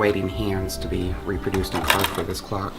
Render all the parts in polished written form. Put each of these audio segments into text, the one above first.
awaiting hands to be reproduced and carved for this clock.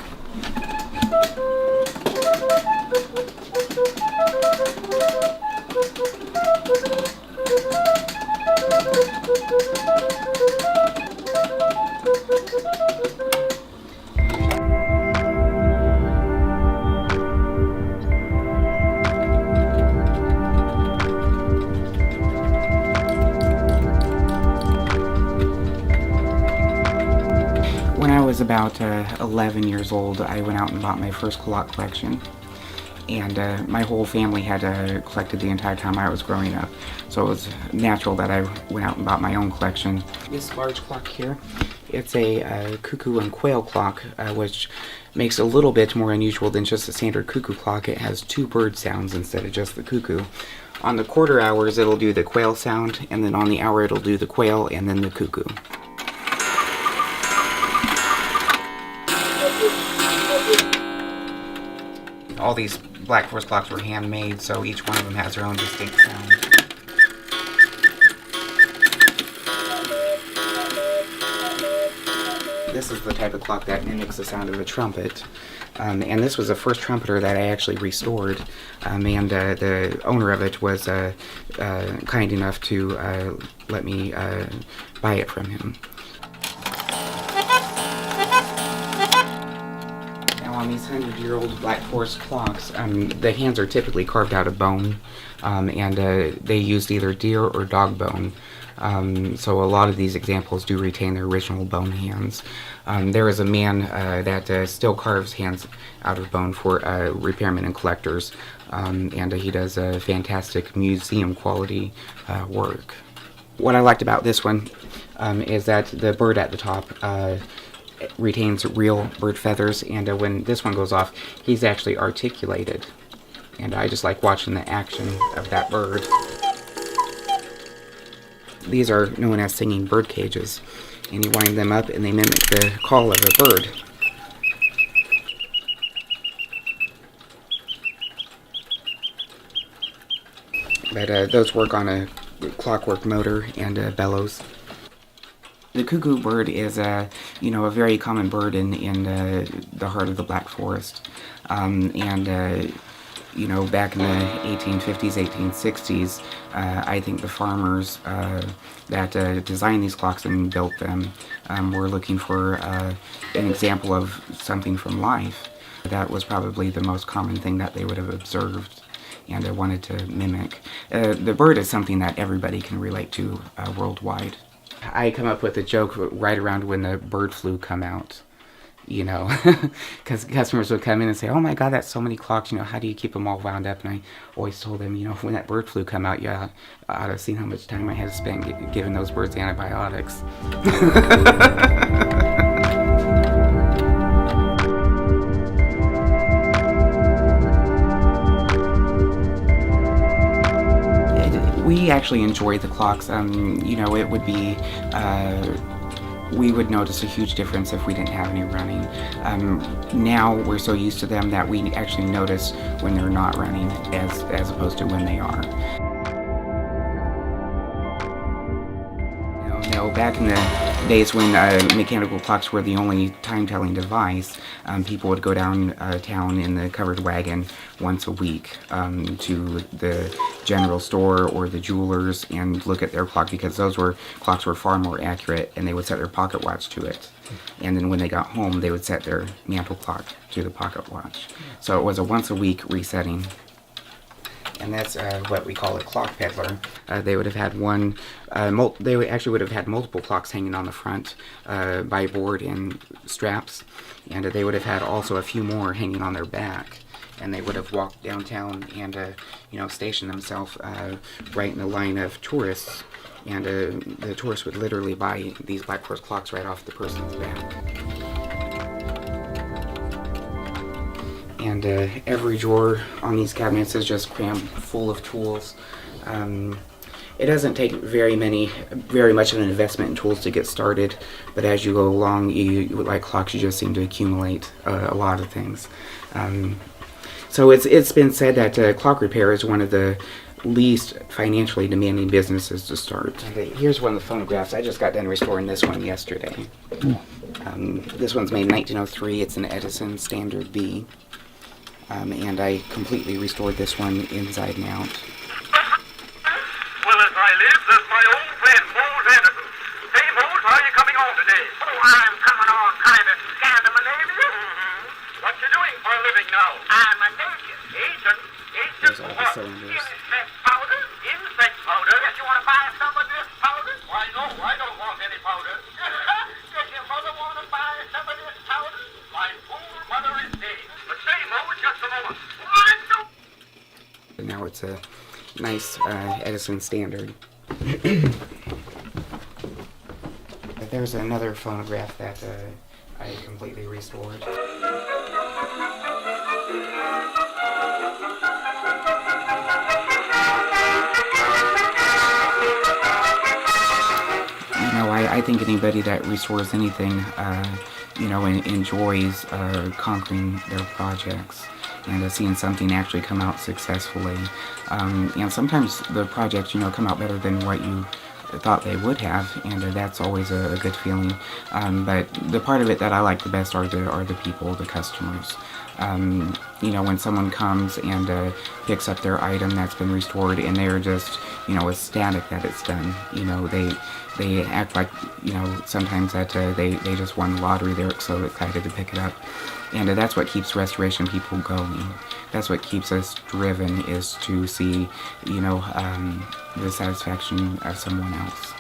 When I was about 11 years old, I went out and bought my first clock collection. And my whole family had collected the entire time I was growing up. So it was natural that I went out and bought my own collection. This large clock here, it's a cuckoo and quail clock, which makes it a little bit more unusual than just a standard cuckoo clock. It has two bird sounds instead of just the cuckoo. On the quarter hours, it'll do the quail sound, and then on the hour, it'll do the quail and then the cuckoo. All these Black Forest clocks were handmade, so each one of them has their own distinct sound. This is the type of clock that mimics the sound of a trumpet. And this was the first trumpeter that I actually restored. And the owner of it was kind enough to let me buy it from him. On these 100-year-old Black Forest clocks, the hands are typically carved out of bone, and they used either deer or dog bone. So a lot of these examples do retain their original bone hands. There is a man that still carves hands out of bone for repairmen and collectors, and he does fantastic museum quality work. What I liked about this one is that the bird at the top retains real bird feathers, and when this one goes off, he's actually articulated, and I just like watching the action of that bird. These are known as singing bird cages, and you wind them up and they mimic the call of a bird. But those work on a clockwork motor and bellows. The cuckoo bird is a very common bird in the heart of the Black Forest, and back in the 1850s, 1860s, I think the farmers that designed these clocks and built them were looking for an example of something from life. That was probably the most common thing that they would have observed and wanted to mimic. The bird is something that everybody can relate to worldwide. I come up with a joke right around when the bird flu come out, because customers would come in and say, "Oh my God, that's so many clocks, how do you keep them all wound up?" And I always told them, when that bird flu come out, I ought to have seen how much time I had to spend giving those birds antibiotics. We actually enjoy the clocks. It would be, we would notice a huge difference if we didn't have any running. Now we're so used to them that we actually notice when they're not running as opposed to when they are. Back in the days when mechanical clocks were the only time-telling device, people would go downtown in the covered wagon once a week to the general store or the jewelers and look at their clock, because clocks were far more accurate, and they would set their pocket watch to it. And then when they got home, they would set their mantle clock to the pocket watch. So it was a once-a-week resetting. And that's what we call a clock peddler. They would have had they actually would have had multiple clocks hanging on the front by board and straps, and they would have had also a few more hanging on their back. And they would have walked downtown and stationed themselves right in the line of tourists, and the tourists would literally buy these Black Forest clocks right off the person's back. And every drawer on these cabinets is just crammed full of tools. It doesn't take very much of an investment in tools to get started, but as you go along, like clocks, you just seem to accumulate a lot of things. So it's been said that clock repair is one of the least financially demanding businesses to start. Okay, here's one of the phonographs. I just got done restoring this one yesterday. This one's made in 1903. It's an Edison Standard B. And I completely restored this one inside and out. Well, as I live, there's my old friend, Mose Anderson. Say, Mose, how are you coming on today? Oh, I'm coming on kind of Scandinavian. What you doing for a living now? I'm a agent. Agent? There's Agent all for the what? cylinders. Insect powder. Insect powder? Yes, you want to buy some of this powder? Why, no, I don't want any powder. Does your mother want to buy some of this powder? My poor mother is dead. But say, Mose, just a moment. And now it's a nice Edison Standard. There's another phonograph that I completely restored. I think anybody that restores anything, enjoys conquering their projects and seeing something actually come out successfully. And sometimes the projects, come out better than what you thought they would have, and that's always a good feeling. But the part of it that I like the best are the people, the customers. When someone comes and picks up their item that's been restored and they're just, ecstatic that it's done. They act like, sometimes that they just won the lottery. They're so excited to pick it up. And that's what keeps restoration people going. That's what keeps us driven, is to see, the satisfaction of someone else.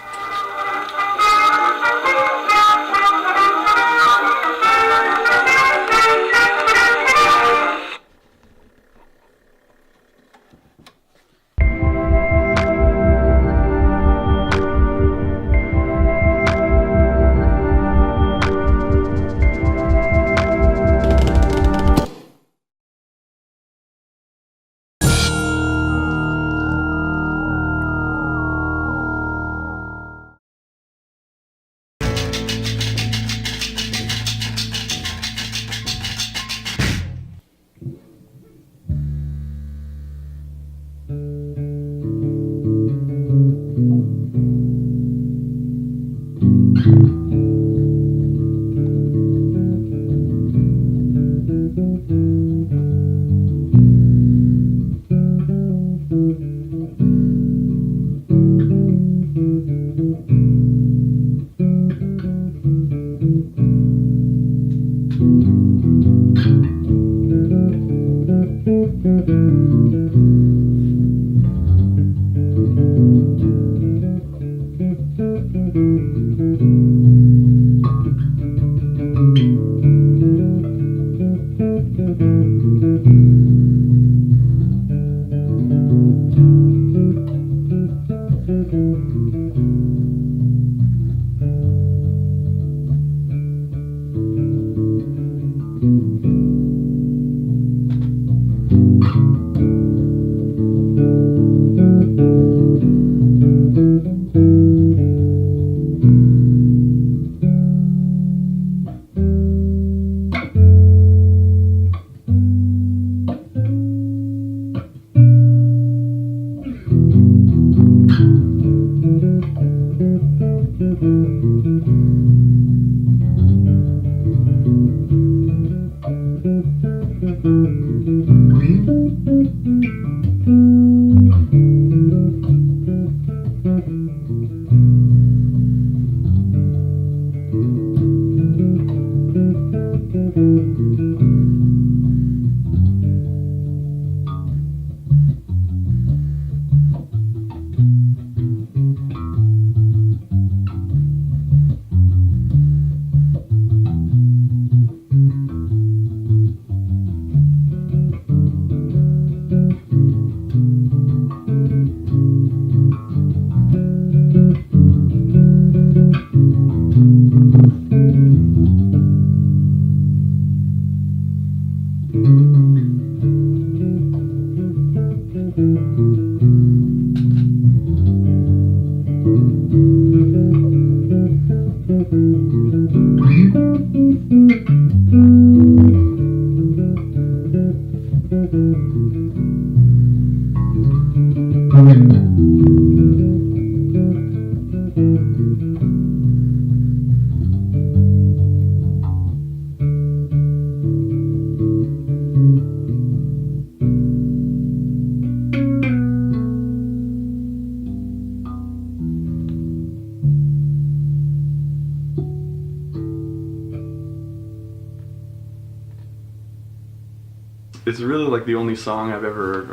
It's really like the only song I've ever,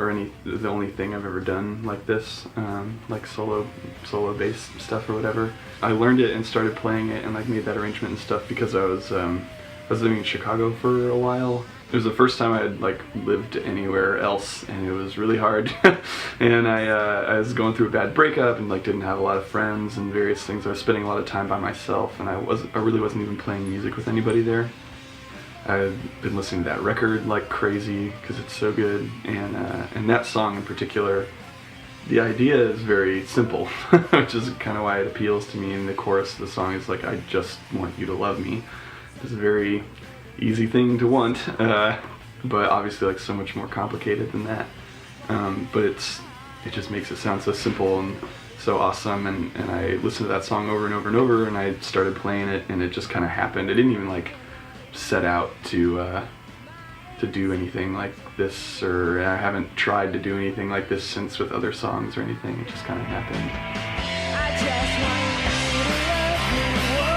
the only thing I've ever done like this, like solo bass stuff or whatever. I learned it and started playing it and like made that arrangement and stuff because I was living in Chicago for a while. It was the first time I had like lived anywhere else, and it was really hard. And I was going through a bad breakup and like didn't have a lot of friends and various things. I was spending a lot of time by myself, and I really wasn't even playing music with anybody there. I've been listening to that record like crazy because it's so good, and that song in particular, the idea is very simple, which is kind of why it appeals to me. And the chorus of the song is like, "I just want you to love me." It's a very easy thing to want, but obviously like so much more complicated than that. But it just makes it sound so simple and so awesome. And I listened to that song over and over and over, and I started playing it, and it just kind of happened. I didn't even like set out to do anything like this, or I haven't tried to do anything like this since with other songs or anything. It just kind of happened. I just want you to love me. Whoa.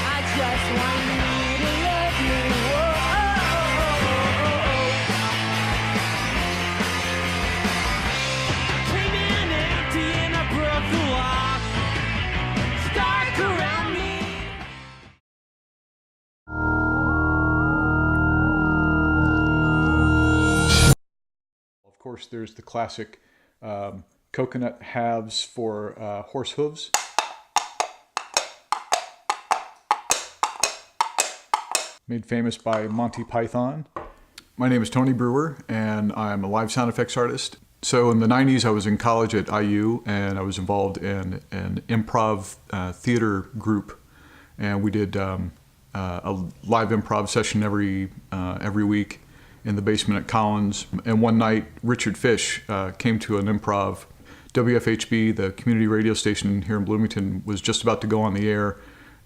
I just want you to love me. Whoa. Came in empty and I broke the lock. Dark around me. Of course, there's the classic coconut halves for horse hooves. Made famous by Monty Python. My name is Tony Brewer, and I'm a live sound effects artist. So in the 90s, I was in college at IU, and I was involved in an improv theater group. And we did a live improv session every week in the basement at Collins. And one night, Richard Fish came to an improv. WFHB, the community radio station here in Bloomington, was just about to go on the air,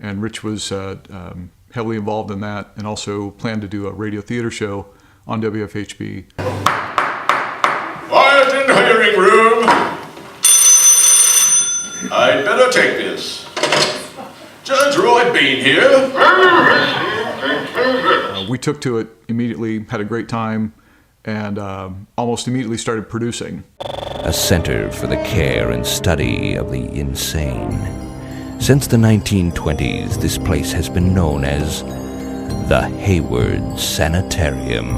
and Rich was heavily involved in that, and also planned to do a radio theater show on WFHB. Quiet in the hearing room. I'd better take this. Judge Roy Bean here. We took to it immediately, had a great time, and almost immediately started producing. A center for the care and study of the insane. Since the 1920s, this place has been known as the Hayward Sanitarium.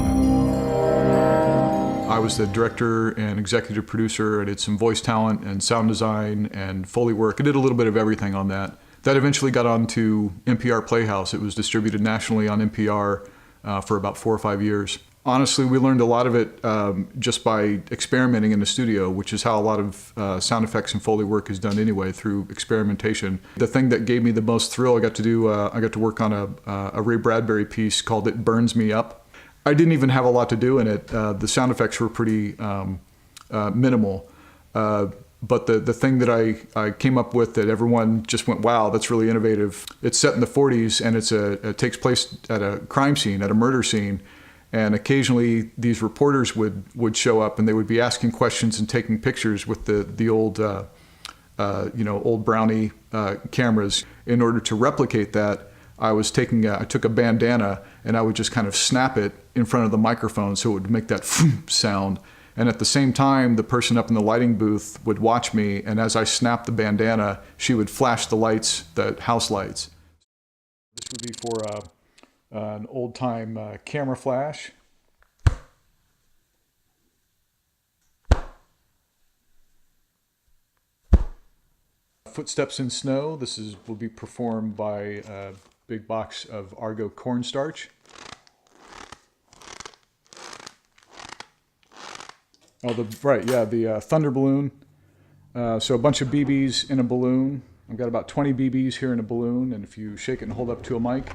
I was the director and executive producer. I did some voice talent and sound design and Foley work. I did a little bit of everything on that. That eventually got onto NPR Playhouse. It was distributed nationally on NPR for about 4 or 5 years. Honestly, we learned a lot of it just by experimenting in the studio, which is how a lot of sound effects and Foley work is done anyway, through experimentation. The thing that gave me the most thrill, I got to work on a Ray Bradbury piece called "It Burns Me Up." I didn't even have a lot to do in it. The sound effects were pretty minimal. But the thing that I came up with that everyone just went, wow, that's really innovative. It's set in the 40s, and it takes place at a crime scene, at a murder scene. And occasionally these reporters would show up, and they would be asking questions and taking pictures with the old old Brownie cameras. In order to replicate that, I took a bandana and I would just kind of snap it in front of the microphone so it would make that sound. And at the same time, the person up in the lighting booth would watch me, and as I snapped the bandana, she would flash the lights, the house lights. This would be for an old-time camera flash. Footsteps in Snow. This will be performed by a big box of Argo cornstarch. Oh, the thunder balloon. So a bunch of BBs in a balloon. I've got about 20 BBs here in a balloon, and if you shake it and hold up to a mic.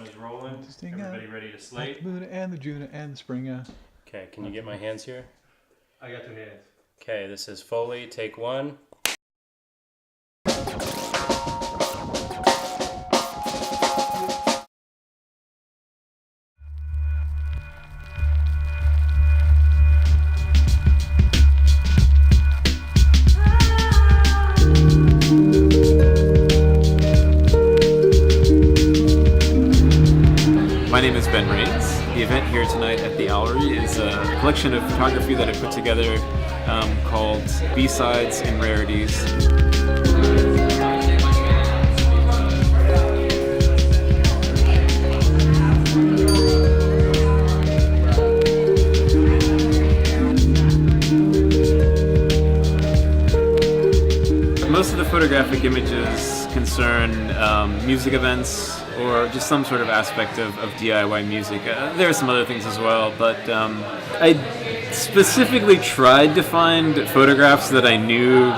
Is rolling. Everybody ready to slate? The Moon and the June and the Spring. Okay, can you get my hands here? I got 2 hands. Okay, this is Foley, take 1. Ben Rains. The event here tonight at the Owlery is a collection of photography that I put together called B-Sides and Rarities. Most of the photographic images concern music events or just some sort of aspect of DIY music. There are some other things as well, but I specifically tried to find photographs that I knew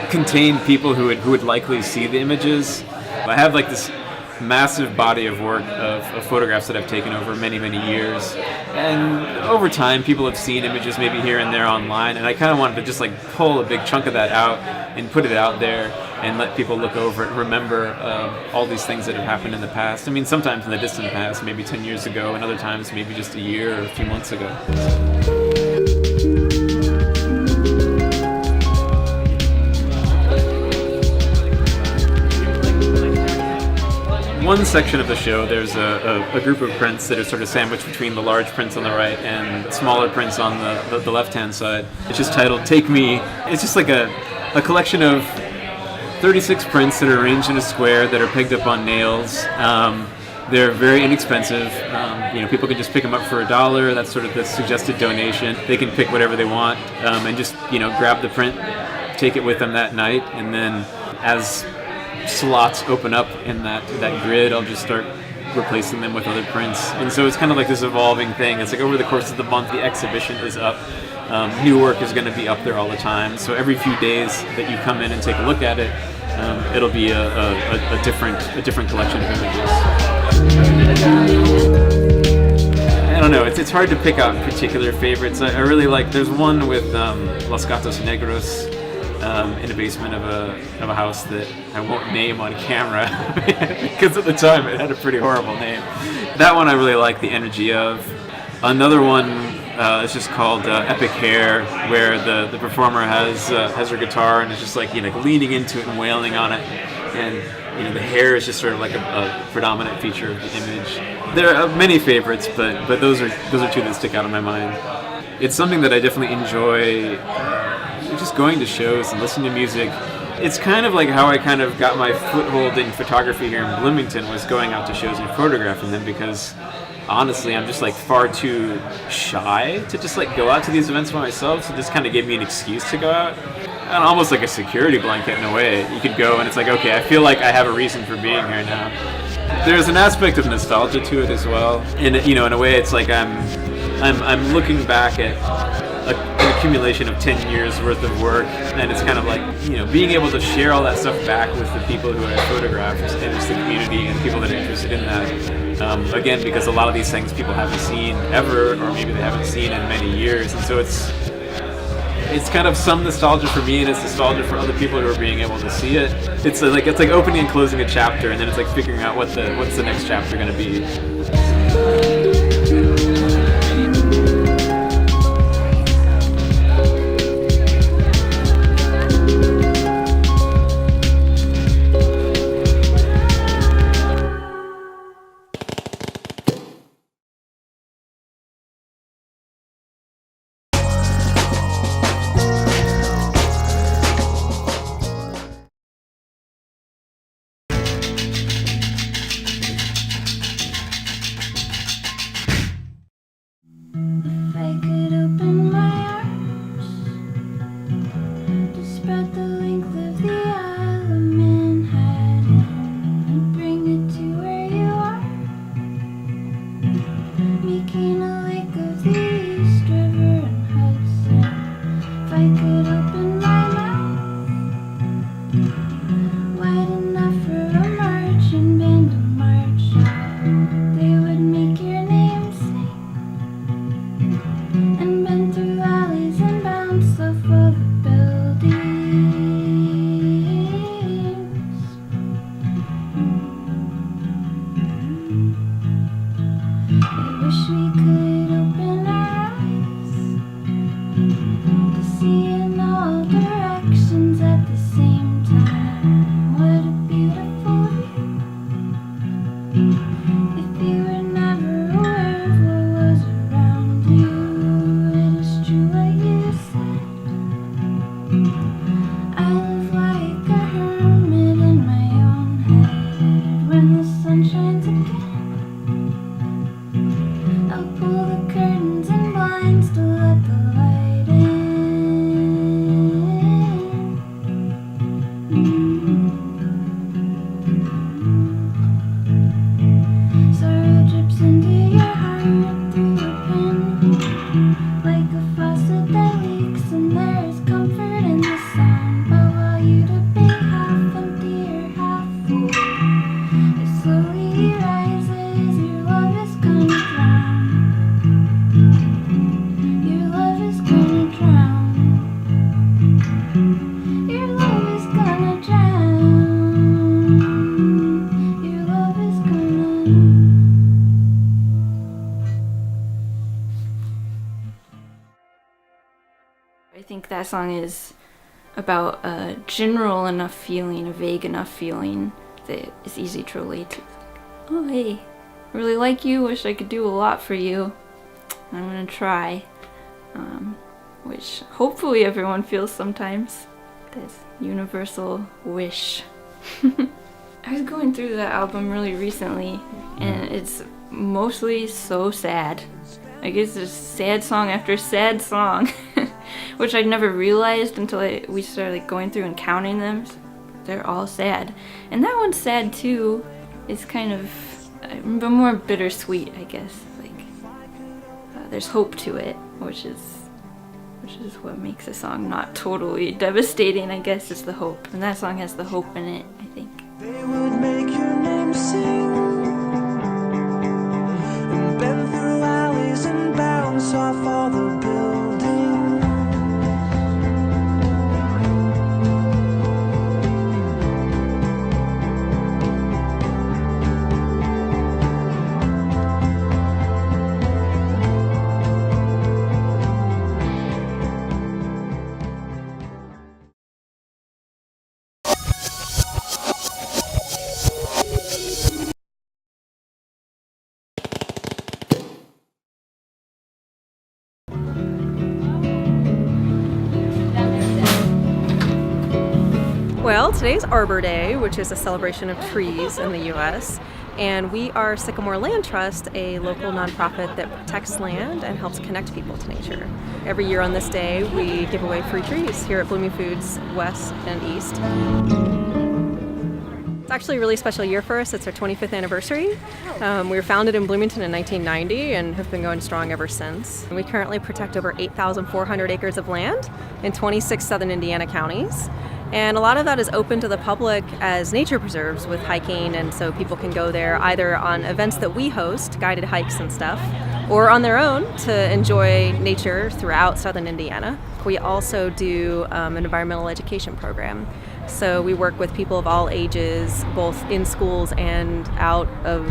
contained people who would likely see the images. I have like this massive body of work of photographs that I've taken over many, many years. And over time, people have seen images maybe here and there online, and I kind of wanted to just like pull a big chunk of that out and put it out there and let people look over it, remember all these things that have happened in the past. I mean, sometimes in the distant past, maybe 10 years ago, and other times maybe just a year or a few months ago. One section of the show, there's a group of prints that are sort of sandwiched between the large prints on the right and smaller prints on the left-hand side. It's just titled Take Me. It's just like a collection of 36 prints that are arranged in a square that are pegged up on nails. They're very inexpensive. People can just pick them up for $1. That's sort of the suggested donation. They can pick whatever they want and just grab the print, take it with them that night, and then as slots open up in that grid, I'll just start replacing them with other prints. And so it's kind of like this evolving thing. It's like over the course of the month, the exhibition is up. New work is going to be up there all the time. So every few days that you come in and take a look at it, it'll be a different collection of images. I don't know. It's hard to pick out particular favorites. I really like. There's one with Los Gatos Negros. In the basement of a house that I won't name on camera because at the time it had a pretty horrible name. That one I really like the energy of. Another one is just called Epic Hair, where the performer has her guitar and is just like leaning into it and wailing on it, and the hair is just sort of like a predominant feature of the image. There are many favorites, but those are two that stick out in my mind. It's something that I definitely enjoy. Just going to shows and listening to music. It's kind of like how I kind of got my foothold in photography here in Bloomington, was going out to shows and photographing them, because honestly I'm just like far too shy to just like go out to these events by myself, so this kind of gave me an excuse to go out. And almost like a security blanket in a way. You could go and it's like, okay, I feel like I have a reason for being here now. There's an aspect of nostalgia to it as well. In a way it's like I'm looking back at an accumulation of 10 years worth of work, and it's kind of like being able to share all that stuff back with the people who I photographed and just the community and people that are interested in that. Again, because a lot of these things people haven't seen ever, or maybe they haven't seen in many years, and so it's kind of some nostalgia for me, and it's nostalgia for other people who are being able to see it. It's like opening and closing a chapter, and then it's like figuring out what's the next chapter going to be. I live like a hermit in my own head. When the sun shines again, I'll pull the curtains and blinds to let the light in. Sorrow drips into your heart through a pinhole, like a faucet that leaks, and there is comfort in the sound. But while you debate half empty or half full, it slowly rises. Your love is gonna drown. Your love is gonna drown. Your love is gonna drown. Your love is gonna. I think that song is about a general enough feeling, a vague enough feeling that is easy to relate to. Oh, hey, I really like you, wish I could do a lot for you. I'm gonna try. Which hopefully everyone feels sometimes. This universal wish. I was going through that album really recently, and it's mostly so sad. Like, it's just sad song after sad song. Which I'd never realized until we started going through and counting them. They're all sad. And that one's sad too. It's kind of, but more bittersweet, I guess. Like, there's hope to it, which is what makes a song not totally devastating, I guess, is the hope. And that song has the hope in it, I think. They would make your name sing and bend through alleys and bounce off all the buildings. Well, today's Arbor Day, which is a celebration of trees in the U.S., and we are Sycamore Land Trust, a local nonprofit that protects land and helps connect people to nature. Every year on this day, we give away free trees here at Blooming Foods West and East. It's actually a really special year for us. It's our 25th anniversary. We were founded in Bloomington in 1990 and have been going strong ever since. We currently protect over 8,400 acres of land in 26 southern Indiana counties. And a lot of that is open to the public as nature preserves with hiking, and so people can go there either on events that we host, guided hikes and stuff, or on their own to enjoy nature throughout southern Indiana. We also do an environmental education program. So we work with people of all ages, both in schools and out of,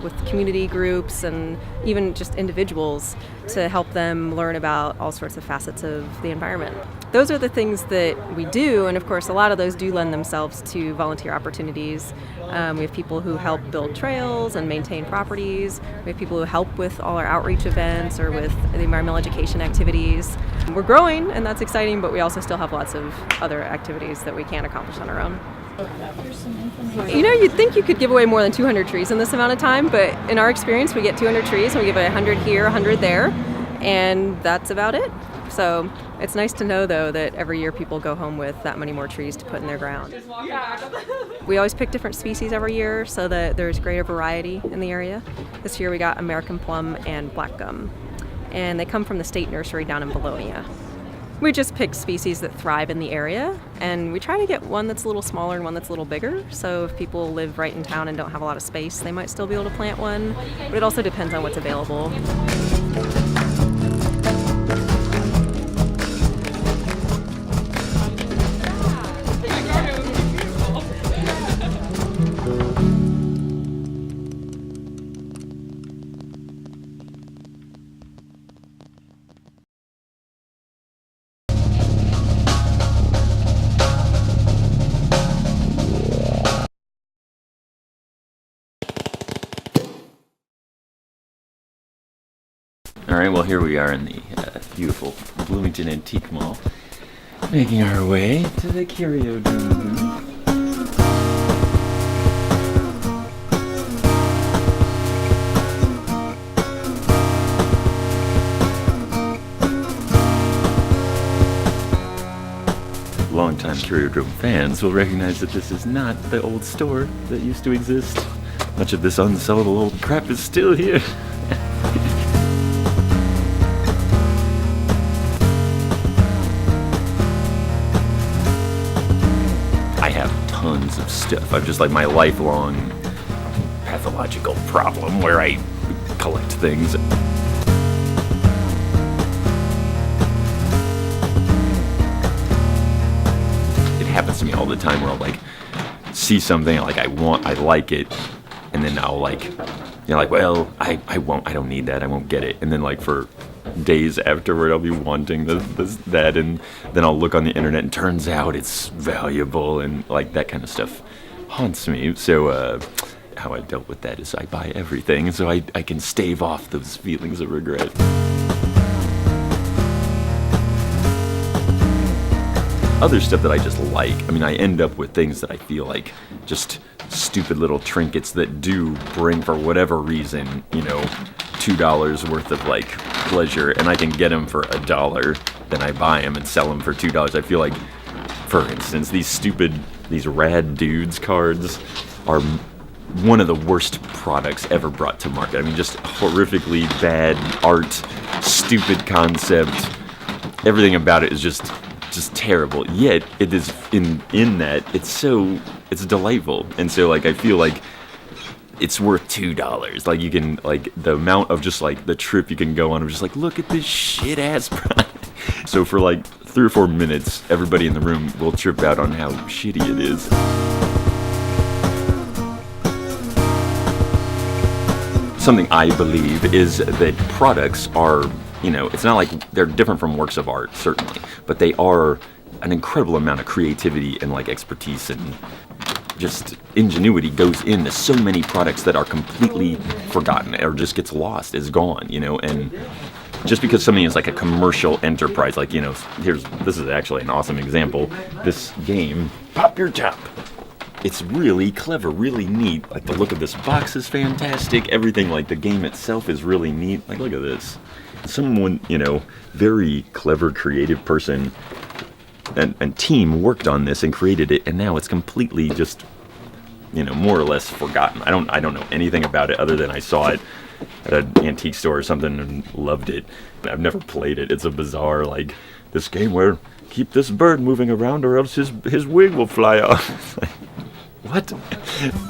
with community groups and even just individuals to help them learn about all sorts of facets of the environment. Those are the things that we do, and of course a lot of those do lend themselves to volunteer opportunities. We have people who help build trails and maintain properties. We have people who help with all our outreach events or with the environmental education activities. We're growing, and that's exciting, but we also still have lots of other activities that we can't accomplish on our own. You'd think you could give away more than 200 trees in this amount of time, but in our experience, we get 200 trees, and we give away 100 here, 100 there, and that's about it. So it's nice to know, though, that every year people go home with that many more trees to put in their ground. We always pick different species every year so that there's greater variety in the area. This year we got American plum and black gum, and they come from the state nursery down in Bologna. We just pick species that thrive in the area, and we try to get one that's a little smaller and one that's a little bigger, so if people live right in town and don't have a lot of space, they might still be able to plant one, but it also depends on what's available. All right, well, here we are in the beautiful Bloomington Antique Mall. Making our way to the curio room. Longtime Curiodrome fans will recognize that this is not the old store that used to exist. Much of this unsellable old crap is still here. I have tons of stuff. I'm just like my lifelong pathological problem where I collect things. Happens to me all the time where I'll like see something like I like it, and then I'll like, well, I don't need that, I won't get it, and then like for days afterward I'll be wanting that, and then I'll look on the internet and turns out it's valuable, and like that kind of stuff haunts me. So how I dealt with that is I buy everything so I can stave off those feelings of regret. Other stuff that I just like, I mean, I end up with things that I feel like just stupid little trinkets that do bring, for whatever reason, $2 worth of like pleasure, and I can get them for $1, then I buy them and sell them for $2. I feel like, for instance, these Rad Dudes cards are one of the worst products ever brought to market. I mean, just horrifically bad art, stupid concept, everything about it is just terrible. Yet it is in that it's delightful, and so like I feel like it's worth $2. Like you can like the amount of just like the trip you can go on of just like, look at this shit ass product. So for like 3 or 4 minutes, everybody in the room will trip out on how shitty it is. Something I believe is that products are, it's not like they're different from works of art, certainly, but they are an incredible amount of creativity and like expertise and just ingenuity goes into so many products that are completely forgotten or just gets lost, is gone, and just because something is like a commercial enterprise, like, this is actually an awesome example. This game, Pop Your Top. It's really clever, really neat. Like the look of this box is fantastic. Everything, like the game itself is really neat. Like, look at this. Someone, very clever, creative person and team worked on this and created it, and now it's completely just, more or less forgotten. I don't know anything about it other than I saw it at an antique store or something and loved it. I've never played it. It's a bizarre, like, this game where keep this bird moving around or else his wig will fly off. What?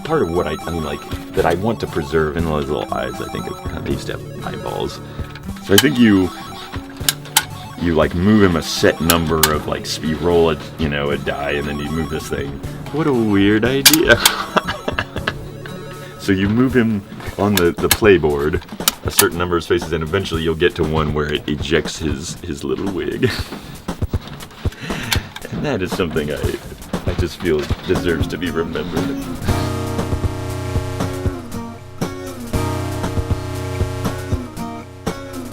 Part of what I mean, like, that I want to preserve in those little eyes, I think they used to have eyeballs. So I think you like move him a set number of like, you roll a die, and then you move this thing. What a weird idea. So you move him on the playboard a certain number of spaces, and eventually you'll get to one where it ejects his little wig. And that is something I just feel deserves to be remembered.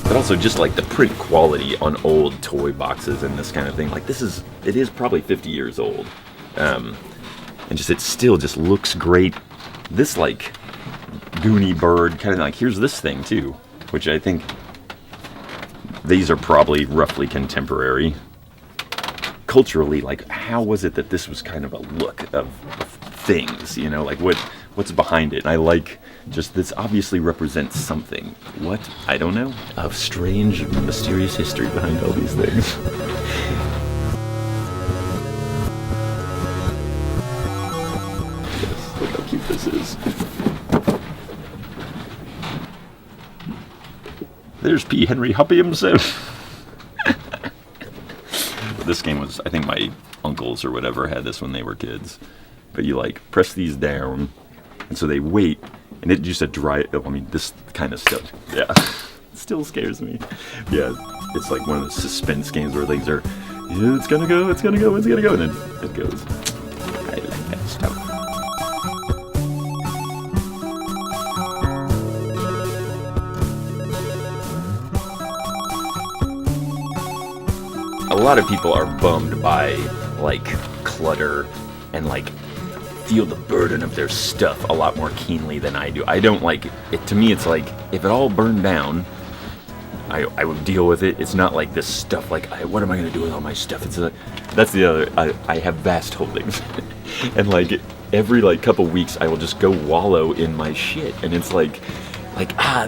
But also just like the print quality on old toy boxes and this kind of thing. Like it is probably 50 years old. And just it still just looks great. This like Goonie bird kind of like, here's this thing too, which I think these are probably roughly contemporary. Culturally, like, how was it that this was kind of a look of things, like what's behind it? And I like just this obviously represents something. What? I don't know. Of strange, mysterious history behind all these things. Yes, look how cute this is. There's P. Henry Hoppy himself. This game was, I think my uncles or whatever had this when they were kids. But you like press these down, and so they wait, and it just this kind of stuff. Yeah, it still scares me. Yeah, it's like one of those suspense games where things are, it's gonna go, and then it goes. I like that stuff. A lot of people are bummed by like clutter and like feel the burden of their stuff a lot more keenly than I do. I don't like it. To me, it's like if it all burned down, I would deal with it. It's not like this stuff like what am I gonna do with all my stuff? That's the other. I have vast holdings, and like every like couple weeks I will just go wallow in my shit, and it's like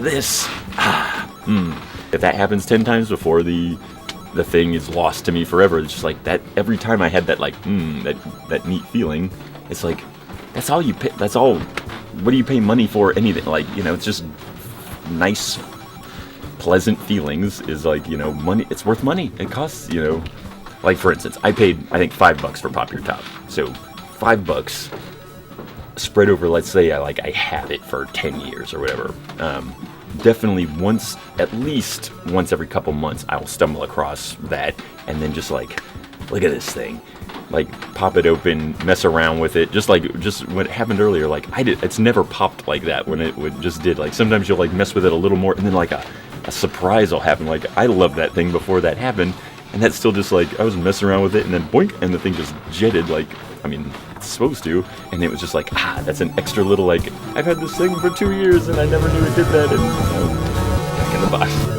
this. If that happens 10 times before the thing is lost to me forever, it's just like that. Every time I had that like that neat feeling, it's like that's all you pay. That's all. What do you pay money for? Anything like it's just nice, pleasant feelings. Is like money. It's worth money. It costs like for instance, I paid I think $5 for Pop Your Top. So $5 spread over, let's say I have it for 10 years or whatever. Definitely at least once every couple months, I will stumble across that and then just like, look at this thing, like pop it open, mess around with it, just what happened earlier. Like it's never popped like that when it just did. Like sometimes you'll like mess with it a little more, and then like a surprise will happen. Like I loved that thing before that happened, and that's still just like I was messing around with it, and then boink, and the thing just jetted. Like it's supposed to, and it was just like that's an extra little like I've had this thing for 2 years and I never knew it did that, and back in the box.